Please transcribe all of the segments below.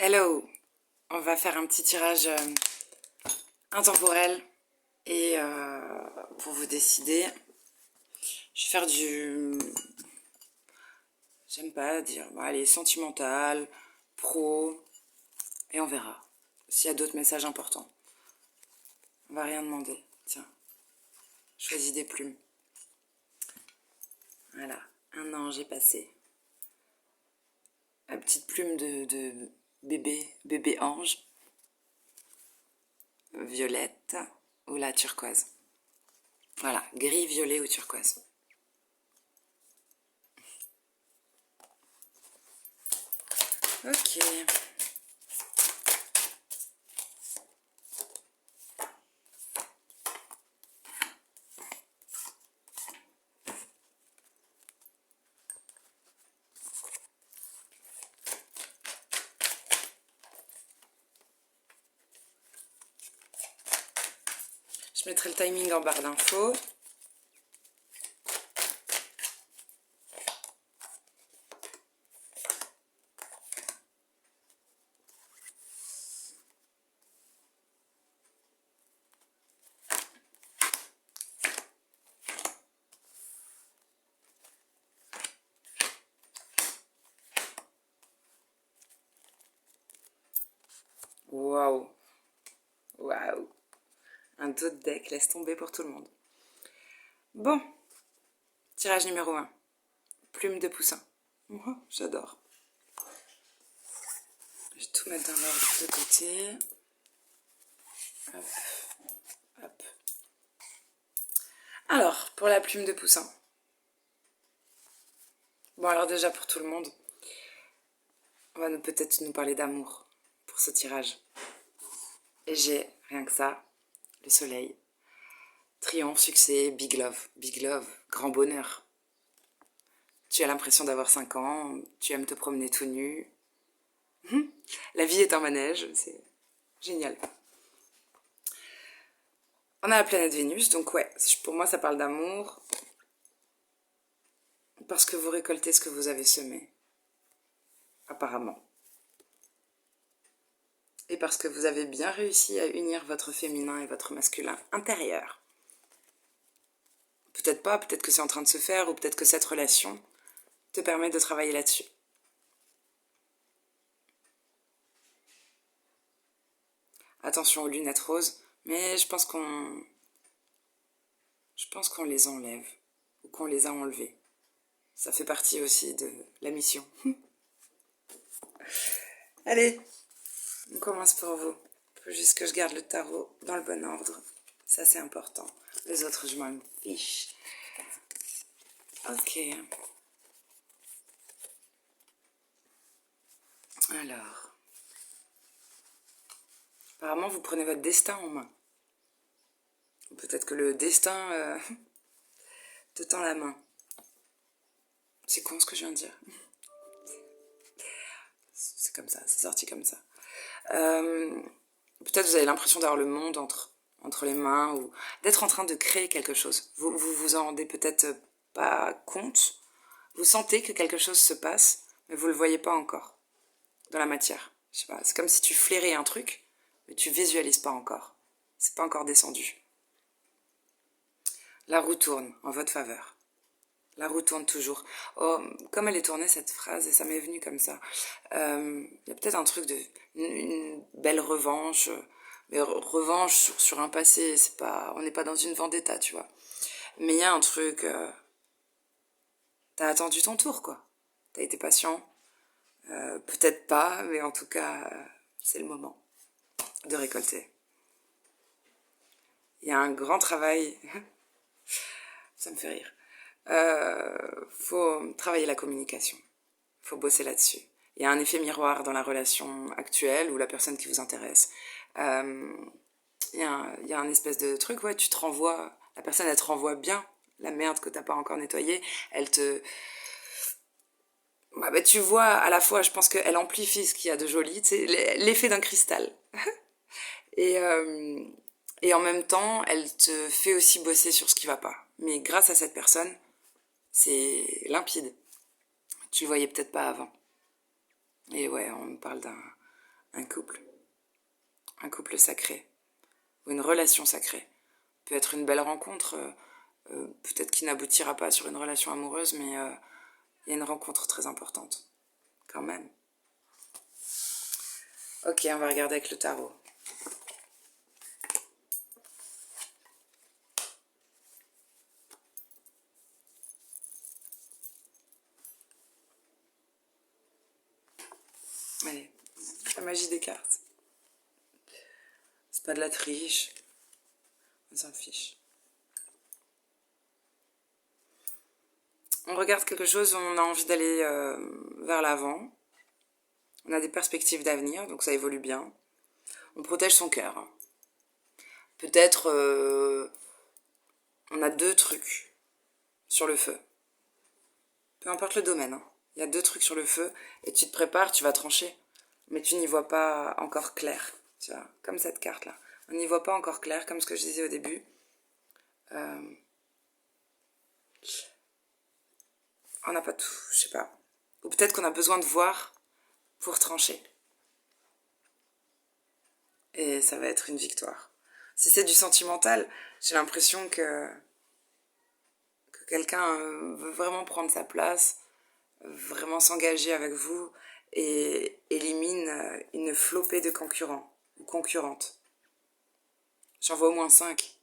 Hello, on va faire un petit tirage intemporel et pour vous décider, je vais faire j'aime pas dire, bon, allez, sentimental, pro, et on verra s'il y a d'autres messages importants. On va rien demander, tiens, choisis des plumes. Voilà, un an j'ai passé. La petite plume de bébé ange, violette ou la turquoise. Voilà, gris, violet ou turquoise. Ok. Je mettrai le timing en barre d'infos. Waouh, waouh. Un dos de deck, laisse tomber pour tout le monde. Bon, tirage numéro 1. Plume de poussin. Oh, j'adore. Je vais tout mettre dans l'ordre de côté. Hop, hop. Alors, pour la plume de poussin. Bon, alors déjà pour tout le monde, on va peut-être nous parler d'amour pour ce tirage. Et j'ai, rien que ça, le soleil. Triomphe, succès, big love, grand bonheur. Tu as l'impression d'avoir 5 ans, tu aimes te promener tout nu. La vie est un manège, c'est génial. On a la planète Vénus, donc ouais, pour moi ça parle d'amour. Parce que vous récoltez ce que vous avez semé. Apparemment. Et parce que vous avez bien réussi à unir votre féminin et votre masculin intérieur. Peut-être pas, peut-être que c'est en train de se faire, ou peut-être que cette relation te permet de travailler là-dessus. Attention aux lunettes roses, mais je pense qu'on les enlève, ou qu'on les a enlevées. Ça fait partie aussi de la mission. Allez, on commence pour vous. Il faut juste que je garde le tarot dans le bon ordre. Ça, c'est important. Les autres, je m'en fiche. Ok. Alors. Apparemment, vous prenez votre destin en main. Peut-être que le destin te tend la main. C'est con ce que je viens de dire. C'est comme ça, c'est sorti comme ça. Peut-être vous avez l'impression d'avoir le monde entre les mains ou d'être en train de créer quelque chose. Vous en rendez peut-être pas compte. Vous sentez que quelque chose se passe, mais vous le voyez pas encore dans la matière. Je sais pas, c'est comme si tu flairais un truc, mais tu visualises pas encore. C'est pas encore descendu. La roue tourne en votre faveur. La roue tourne toujours. Oh, comme elle est tournée cette phrase, et ça m'est venu comme ça, y a peut-être un truc de une belle revanche, mais revanche sur un passé, c'est pas, on n'est pas dans une vendetta, tu vois. Mais il y a un truc, t'as attendu ton tour, quoi. T'as été patient, peut-être pas, mais en tout cas, c'est le moment de récolter. Il y a un grand travail, ça me fait rire. Faut travailler la communication. Faut bosser là-dessus. Il y a un effet miroir dans la relation actuelle ou la personne qui vous intéresse. Il y a un espèce de truc, ouais, tu te renvoies, la personne elle te renvoie bien la merde que t'as pas encore nettoyée. Elle te. Bah, tu vois, à la fois, je pense qu'elle amplifie ce qu'il y a de joli, c'est l'effet d'un cristal. Et, euh, et en même temps, elle te fait aussi bosser sur ce qui va pas. Mais grâce à cette personne, c'est limpide. Tu le voyais peut-être pas avant. Et ouais, on parle un couple sacré, ou une relation sacrée. Peut être une belle rencontre, peut-être qui n'aboutira pas sur une relation amoureuse, mais il y a une rencontre très importante, quand même. Ok, on va regarder avec le tarot. Allez, la magie des cartes. C'est pas de la triche, on s'en fiche. On regarde quelque chose où on a envie d'aller vers l'avant. On a des perspectives d'avenir, donc ça évolue bien. On protège son cœur. Peut-être on a 2 trucs sur le feu. Peu importe le domaine, hein. Il y a 2 trucs sur le feu et tu te prépares, tu vas trancher. Mais tu n'y vois pas encore clair. Tu vois, comme cette carte-là. On n'y voit pas encore clair, comme ce que je disais au début. On n'a pas tout, je sais pas. Ou peut-être qu'on a besoin de voir pour trancher. Et ça va être une victoire. Si c'est du sentimental, j'ai l'impression que quelqu'un veut vraiment prendre sa place, vraiment s'engager avec vous et élimine une flopée de concurrents ou concurrentes. J'en vois au moins 5.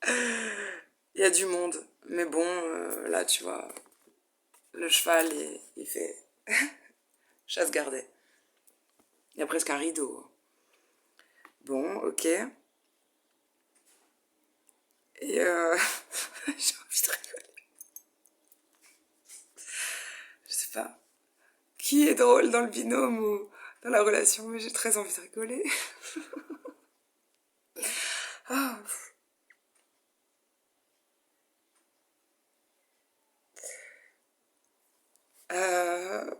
Il y a du monde, mais bon, là tu vois, le cheval il fait chasse gardée. Il y a presque un rideau. Bon, ok. Et j'ai envie de rigoler. Je sais pas. Qui est drôle dans le binôme ou dans la relation, mais j'ai très envie de rigoler. Ah.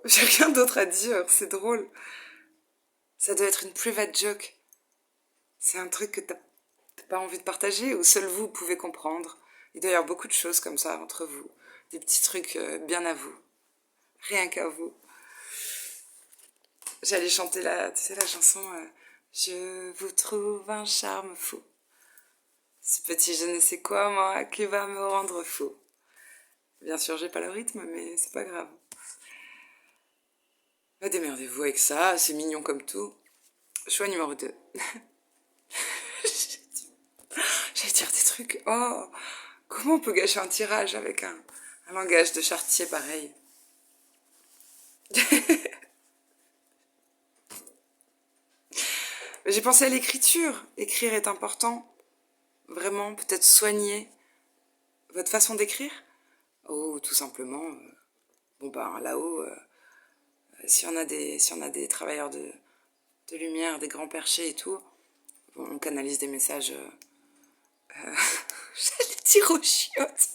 J'ai rien d'autre à dire, c'est drôle. Ça doit être une private joke. C'est un truc que t'as pas envie de partager ou seul vous pouvez comprendre. Il doit y avoir beaucoup de choses comme ça entre vous. Des petits trucs bien à vous. Rien qu'à vous. J'allais chanter tu sais, la chanson Je vous trouve un charme fou. Ce petit je ne sais quoi, moi, qui va me rendre fou. Bien sûr, j'ai pas le rythme, mais c'est pas grave. Bah, démerdez-vous avec ça, c'est mignon comme tout. Choix numéro 2. J'allais dire des trucs. Oh, comment on peut gâcher un tirage avec un langage de chartier pareil? J'ai pensé à l'écriture. Écrire est important. Vraiment, peut-être soigner votre façon d'écrire. Oh, tout simplement. Bon, ben là-haut, si on a des travailleurs de lumière, des grands perchés et tout, on canalise des messages. J'allais dire aux chiottes.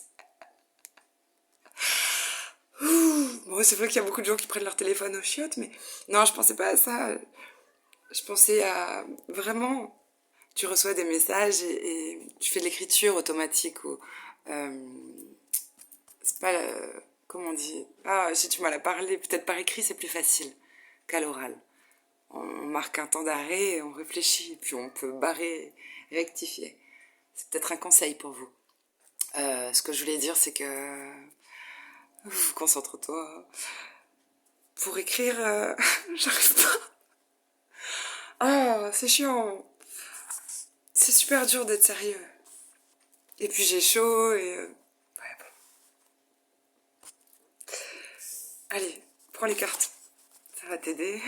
Bon, c'est vrai qu'il y a beaucoup de gens qui prennent leur téléphone aux chiottes, mais non, je pensais pas à ça. Je pensais à vraiment, tu reçois des messages et tu fais de l'écriture automatique ou c'est pas comment on dit. Ah, j'ai du mal à parler. Peut-être par écrit c'est plus facile qu'à l'oral. On marque un temps d'arrêt, on réfléchit, puis on peut barrer, rectifier. C'est peut-être un conseil pour vous. Ce que je voulais dire, c'est que concentre-toi. Pour écrire, j'arrive pas. Ah, c'est chiant. C'est super dur d'être sérieux. Et puis j'ai chaud et... ouais, bon. Allez, prends les cartes. Ça va t'aider.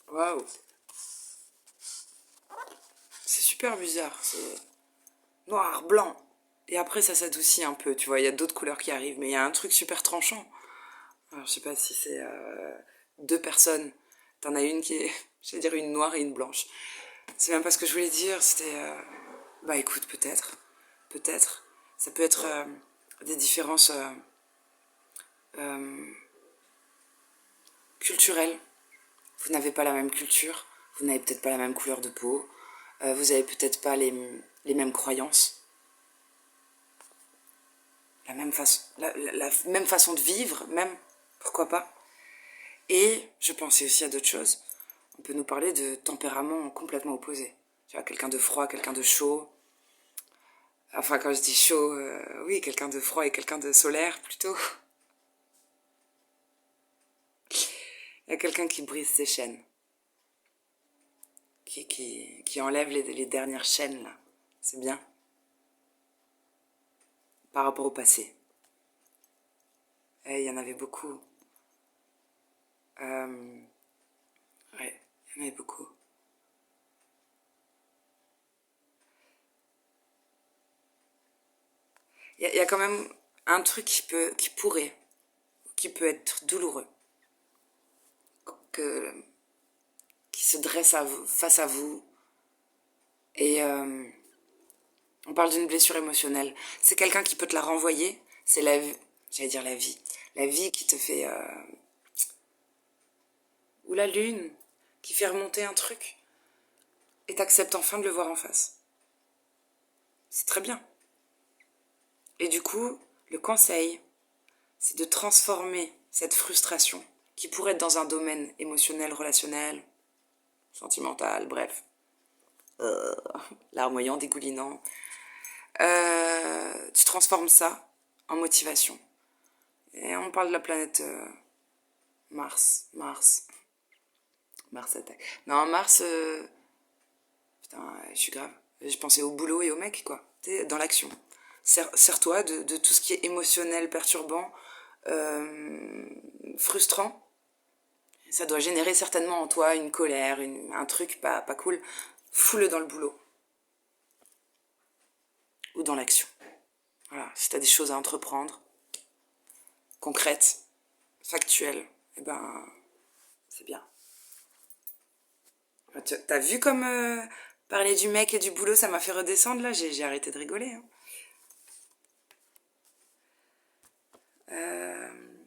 Waouh. C'est super bizarre. C'est noir, blanc. Et après, ça s'adoucit un peu, tu vois. Il y a d'autres couleurs qui arrivent, mais il y a un truc super tranchant. Alors, je sais pas si c'est 2 personnes. T'en as une qui est, je vais dire, une noire et une blanche. C'est même pas ce que je voulais dire. C'était... bah écoute, peut-être. Peut-être. Ça peut être des différences euh, culturelles. Vous n'avez pas la même culture. Vous n'avez peut-être pas la même couleur de peau. Vous avez peut-être pas les mêmes croyances. La même façon de vivre, même. Pourquoi pas. Et je pensais aussi à d'autres choses. On peut nous parler de tempéraments complètement opposés. Tu vois, quelqu'un de froid, quelqu'un de chaud. Enfin, quand je dis chaud, oui, quelqu'un de froid et quelqu'un de solaire, plutôt. Il y a quelqu'un qui brise ses chaînes. Qui enlève les dernières chaînes, là. C'est bien. Par rapport au passé. Et il y en avait beaucoup. Ouais, il y en avait beaucoup. Il y a quand même un truc qui peut être douloureux, que, qui se dresse face à vous. Et on parle d'une blessure émotionnelle. C'est quelqu'un qui peut te la renvoyer. C'est la vie, j'allais dire la vie. La vie qui te fait... ou la lune, qui fait remonter un truc. Et t'acceptes enfin de le voir en face. C'est très bien. Et du coup, le conseil, c'est de transformer cette frustration, qui pourrait être dans un domaine émotionnel, relationnel, sentimental, bref, larmoyant, dégoulinant. Tu transformes ça en motivation. Et on parle de la planète Mars attaque. Non, Mars, putain, je suis grave. Je pensais au boulot et au mec, quoi. T'es dans l'action. Sers-toi de tout ce qui est émotionnel, perturbant, frustrant. Ça doit générer certainement en toi une colère, un truc pas cool. Fous-le dans le boulot. Ou dans l'action. Voilà, si t'as des choses à entreprendre, concrètes, factuelles, eh ben, c'est bien. T'as vu comme parler du mec et du boulot, ça m'a fait redescendre là, j'ai arrêté de rigoler. Hein. Euh...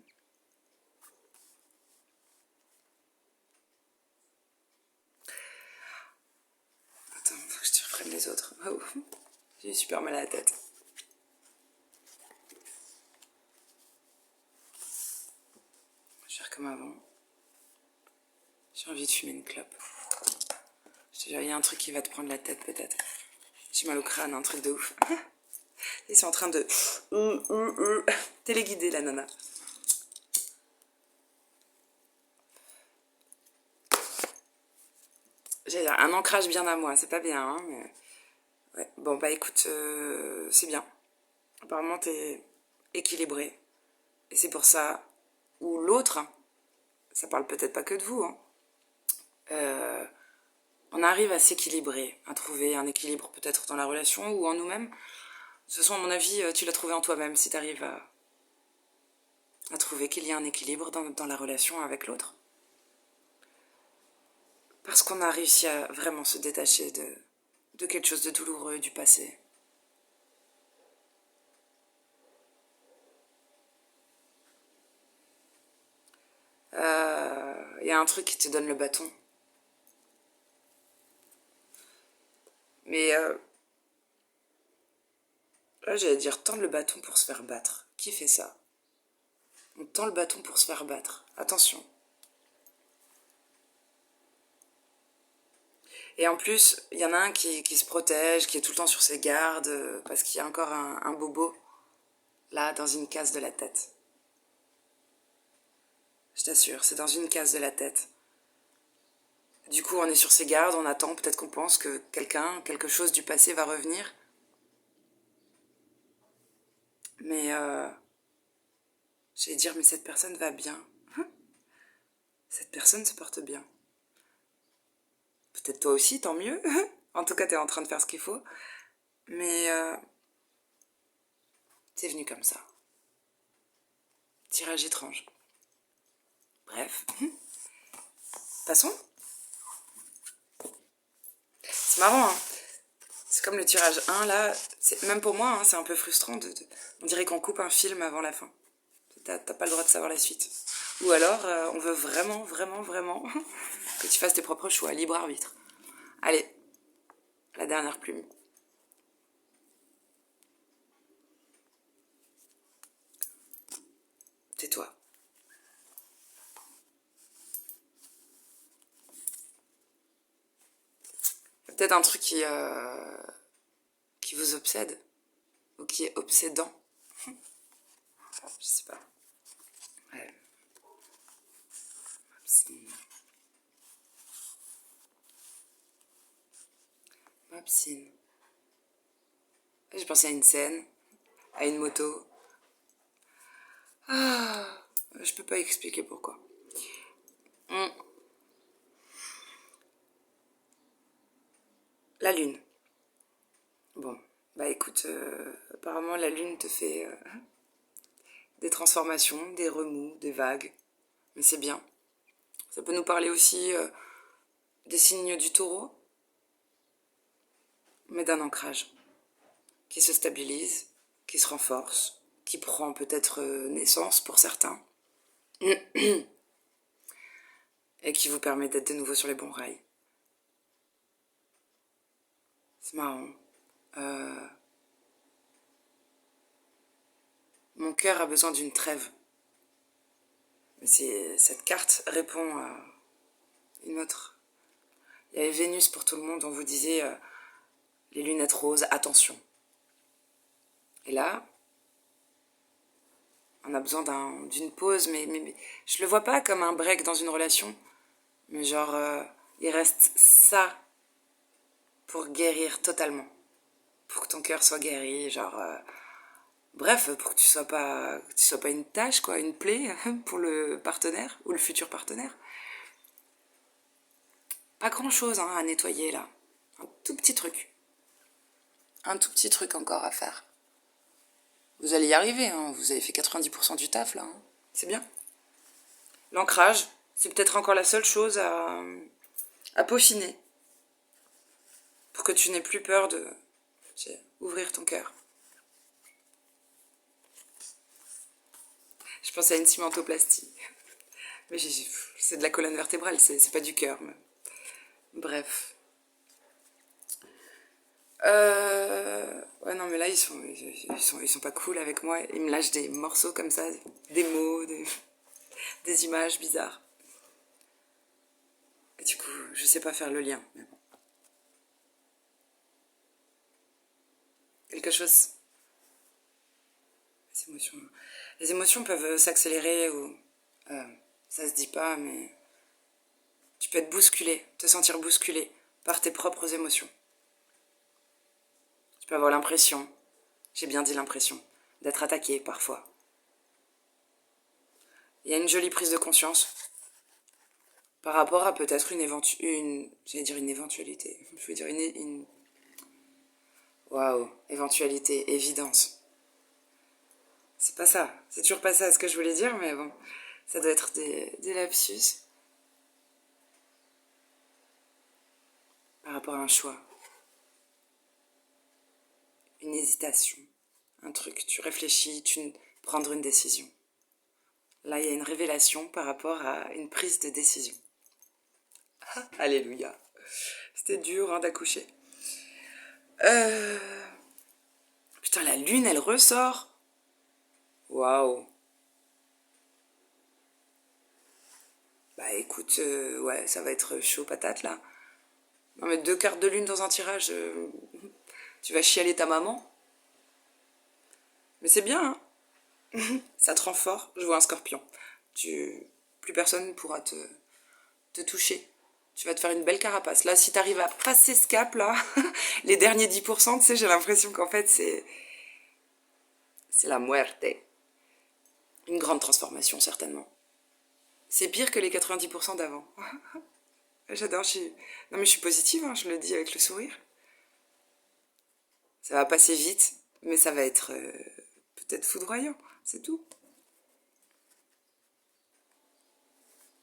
Attends, faut que je te reprenne les autres. Oh, j'ai eu super mal à la tête. Je vais faire comme avant. J'ai envie de fumer une clope. Je te jure, il y a un truc qui va te prendre la tête peut-être. J'ai mal au crâne, un truc de ouf. Ils sont en train de téléguider la nana. J'ai un ancrage bien à moi, c'est pas bien, hein, mais... Ouais. Bon, bah écoute, c'est bien. Apparemment, t'es équilibré. Et c'est pour ça, ou l'autre, ça parle peut-être pas que de vous, hein, on arrive à s'équilibrer, à trouver un équilibre peut-être dans la relation ou en nous-mêmes. De toute façon, à mon avis, tu l'as trouvé en toi-même si tu arrives à trouver qu'il y a un équilibre dans la relation avec l'autre. Parce qu'on a réussi à vraiment se détacher de quelque chose de douloureux du passé. Il y a un truc qui te donne le bâton. Mais là, j'allais dire tendre le bâton pour se faire battre. Qui fait ça? On tend le bâton pour se faire battre. Attention. Et en plus, il y en a un qui se protège, qui est tout le temps sur ses gardes, parce qu'il y a encore un bobo, là, dans une case de la tête. Je t'assure, c'est dans une case de la tête. Du coup, on est sur ses gardes, on attend, peut-être qu'on pense que quelque chose du passé va revenir. Mais, j'allais dire, mais cette personne va bien. Cette personne se porte bien. Peut-être toi aussi, tant mieux. En tout cas, t'es en train de faire ce qu'il faut. Mais, c'est venu comme ça. Tirage étrange. Bref. Passons. C'est marrant, hein. C'est comme le tirage 1, là. Même pour moi, hein, c'est un peu frustrant. On dirait qu'on coupe un film avant la fin. T'as pas le droit de savoir la suite. Ou alors, on veut vraiment, vraiment, vraiment que tu fasses tes propres choix, libre arbitre. Allez, la dernière plume. Tais-toi. peut-être un truc qui vous obsède, ou qui est obsédant. Je sais pas. Ouais. Mopsine. J'ai pensé à une scène, à une moto. Ah, je peux pas expliquer pourquoi. La lune. Bon, bah écoute, apparemment la lune te fait des transformations, des remous, des vagues. Mais c'est bien. Ça peut nous parler aussi des signes du taureau, mais d'un ancrage qui se stabilise, qui se renforce, qui prend peut-être naissance pour certains, et qui vous permet d'être de nouveau sur les bons rails. C'est marrant. Mon cœur a besoin d'une trêve. Mais cette carte répond à une autre. Il y avait Vénus pour tout le monde, on vous disait les lunettes roses, attention. Et là, on a besoin d'une pause, mais je le vois pas comme un break dans une relation, mais genre, il reste ça pour guérir totalement. Pour que ton cœur soit guéri, genre... bref, pour que tu sois pas une tâche, quoi, une plaie pour le partenaire ou le futur partenaire. Pas grand-chose à nettoyer, là. Un tout petit truc. Un tout petit truc encore à faire. Vous allez y arriver, hein. Vous avez fait 90% du taf, là. Hein. C'est bien. L'ancrage, c'est peut-être encore la seule chose à peaufiner. Pour que tu n'aies plus peur de ouvrir ton cœur. Je pense à une cimentoplastie. Mais c'est de la colonne vertébrale, c'est pas du cœur. Mais... Bref. Ouais, non, mais là, ils sont pas cool avec moi. Ils me lâchent des morceaux comme ça, des mots, des images bizarres. Et du coup, je sais pas faire le lien. Mais bon. Quelque chose... Les émotions peuvent s'accélérer ou... ça se dit pas, mais... Tu peux être bousculé, te sentir bousculé par tes propres émotions. Tu peux avoir l'impression, j'ai bien dit l'impression, d'être attaqué parfois. Il y a une jolie prise de conscience par rapport à peut-être j'allais dire une éventualité, je veux dire waouh, éventualité, évidence. C'est pas ça, c'est toujours pas ça ce que je voulais dire, mais bon, ça doit être des lapsus par rapport à un choix, une hésitation, un truc, tu réfléchis, prendre une décision. Là, il y a une révélation par rapport à une prise de décision. Alléluia. C'était dur hein, d'accoucher. Putain, la lune, elle ressort. Waouh. Bah écoute, ouais, ça va être chaud patate là. Non mais 2 cartes de lune dans un tirage, tu vas chialer ta maman. Mais c'est bien, hein. Ça te rend fort. Je vois un scorpion. Plus personne ne pourra te toucher. Tu vas te faire une belle carapace. Là, si t'arrives à passer ce cap là, les derniers 10%, tu sais, j'ai l'impression qu'en fait c'est la muerte. Une grande transformation, certainement. C'est pire que les 90% d'avant. J'adore, non mais je suis positive, hein, je le dis avec le sourire. Ça va passer vite, mais ça va être peut-être foudroyant, c'est tout.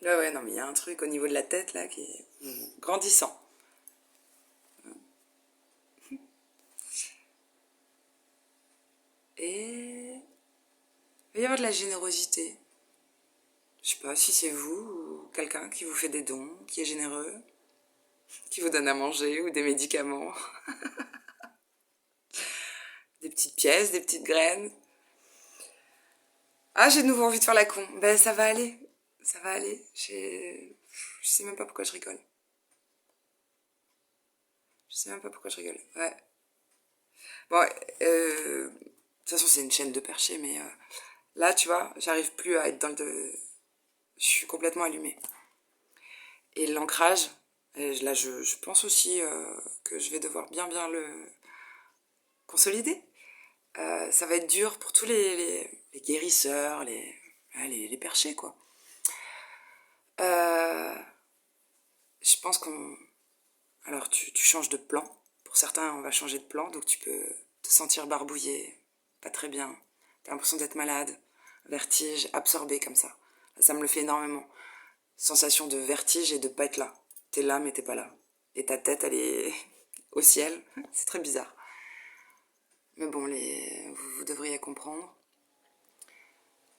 Là, ouais, non mais il y a un truc au niveau de la tête, là, qui est grandissant. Et... il va y avoir de la générosité. Je sais pas si c'est vous ou quelqu'un qui vous fait des dons, qui est généreux, qui vous donne à manger ou des médicaments. Des petites pièces, des petites graines. Ah, j'ai de nouveau envie de faire la con. Ben, ça va aller. Ça va aller. Je sais même pas pourquoi je rigole. Je sais même pas pourquoi je rigole. Ouais. Bon, de toute façon, c'est une chaîne de perchés, mais là, tu vois, j'arrive plus à être dans le... Je suis complètement allumée. Et l'ancrage, là, je pense aussi que je vais devoir bien le consolider. Ça va être dur pour tous les guérisseurs, les perchés, quoi. Je pense qu'on... Alors, tu changes de plan. Pour certains, on va changer de plan, donc tu peux te sentir barbouillé, pas très bien. T'as l'impression d'être malade, vertige, absorbé comme ça. Ça me le fait énormément. Sensation de vertige et de pas être là. T'es là, mais t'es pas là. Et ta tête, elle est au ciel. C'est très bizarre. Mais bon, vous devriez comprendre.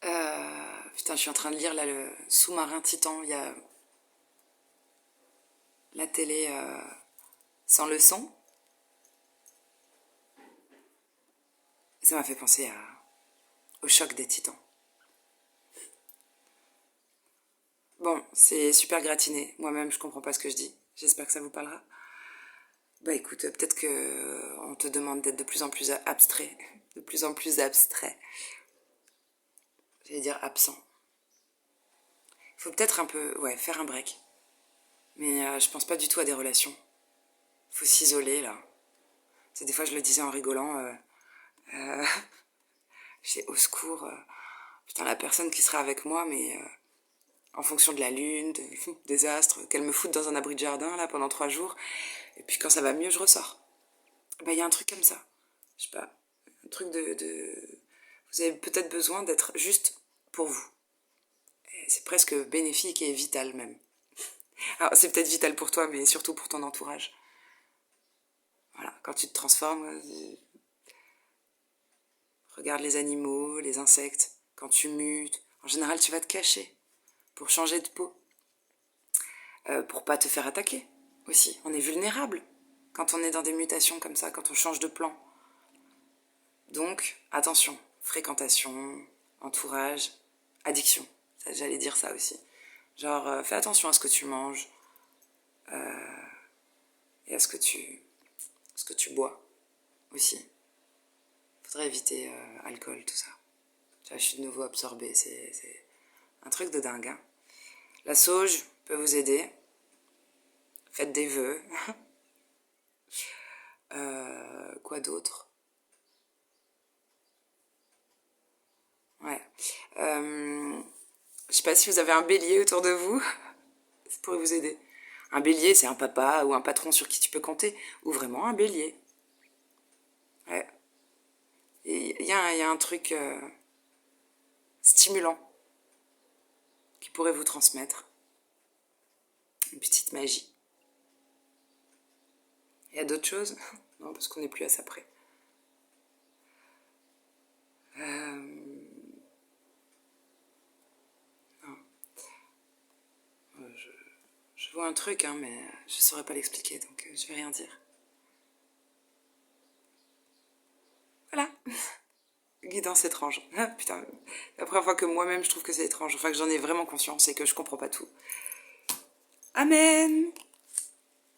Putain, je suis en train de lire là le Sous-marin Titan. Il y a la télé sans le son. Ça m'a fait penser au choc des titans. Bon, c'est super gratiné. Moi-même, je comprends pas ce que je dis. J'espère que ça vous parlera. Bah écoute, peut-être que on te demande d'être de plus en plus abstrait. De plus en plus abstrait. J'allais dire absent. Il faut peut-être un peu, ouais, faire un break. Mais je pense pas du tout à des relations. Faut s'isoler, là. C'est des fois, je le disais en rigolant. J'ai au secours. Putain, la personne qui sera avec moi, mais en fonction de la lune, des astres, qu'elle me foute dans un abri de jardin, là, pendant 3 jours. Et puis quand ça va mieux, je ressors. Bah, il y a un truc comme ça. Je sais pas. Un truc Vous avez peut-être besoin d'être juste pour vous. Et c'est presque bénéfique et vital, même. Alors, c'est peut-être vital pour toi, mais surtout pour ton entourage. Voilà, quand tu te transformes, regarde les animaux, les insectes. Quand tu mutes, en général, tu vas te cacher pour changer de peau. Pour pas te faire attaquer aussi. On est vulnérable quand on est dans des mutations comme ça, quand on change de plan. Donc, attention, fréquentation, entourage, addiction. Ça, j'allais dire ça aussi. Genre, fais attention à ce que tu manges et à ce que tu bois aussi. Faudrait éviter alcool, tout ça. Tu vois, je suis de nouveau absorbée, c'est un truc de dingue. Hein. La sauge peut vous aider. Faites des vœux. Quoi d'autre? Ouais. Je sais pas si vous avez un bélier autour de vous. Ça pourrait vous aider. Un bélier, c'est un papa ou un patron sur qui tu peux compter. Ou vraiment un bélier. Ouais. Et il y a un truc stimulant qui pourrait vous transmettre. Une petite magie. Il y a d'autres choses? Non, parce qu'on n'est plus à ça près. Non. Je vois un truc, hein, mais je saurais pas l'expliquer, donc je vais rien dire. Voilà. Guidance étrange. Ah, putain, la première fois que moi-même je trouve que c'est étrange, enfin que j'en ai vraiment conscience et que je comprends pas tout. Amen.